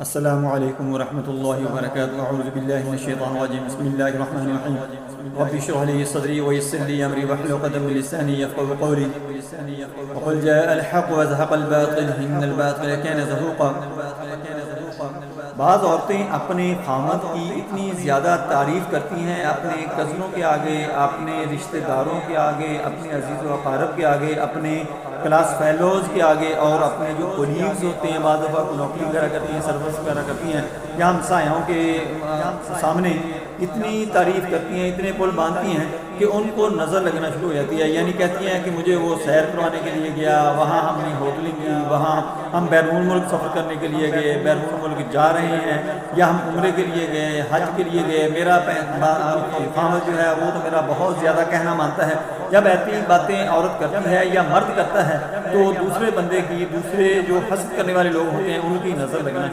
السلام علیکم ورحمۃ اللہ وبرکاتہ اعوذ باللہ من الشیطان الرجیم بسم اللہ الرحمن الرحیم رب اشرح لي صدری ويسر لي امری واحلل عقدۃ من لسانی یفقهوا قولی وقل جاء الحق وزهق الباطل ان الباطل كان زهوقا۔ بعض عورتیں اپنے خامد کی اتنی زیادہ تعریف کرتی ہیں اپنے کزنوں کے آگے، اپنے رشتہ داروں کے آگے، اپنے عزیز و اقارب کے آگے، اپنے کلاس فیلوز کے آگے، اور اپنے جو کولیگز ہوتے ہیں، بعض دفعہ نوکری وغیرہ کرتی ہیں، سروس وغیرہ کرتی ہیں، یا ہمسایوں کے سامنے اتنی تعریف کرتی ہیں، اتنے پل باندھتی ہیں کہ ان کو نظر لگنا شروع ہو جاتی ہے۔ یعنی کہتی ہیں کہ مجھے وہ سیر کروانے کے لیے گیا، وہاں ہم نے ہوٹلنگ کی، وہاں ہم بیرون ملک سفر کرنے کے لیے گئے، بیرون ملک جا رہے ہیں، یا ہم عمرے کے لیے گئے، حج کے لیے گئے، میرا خامد جو ہے وہ تو میرا بہت زیادہ کہنا مانتا ہے۔ جب ایسی باتیں عورت کرتی ہے یا مرد کرتا ہے تو دوسرے بندے کی، دوسرے جو حسد کرنے والے لوگ ہوتے ہیں ان کی نظر لگنا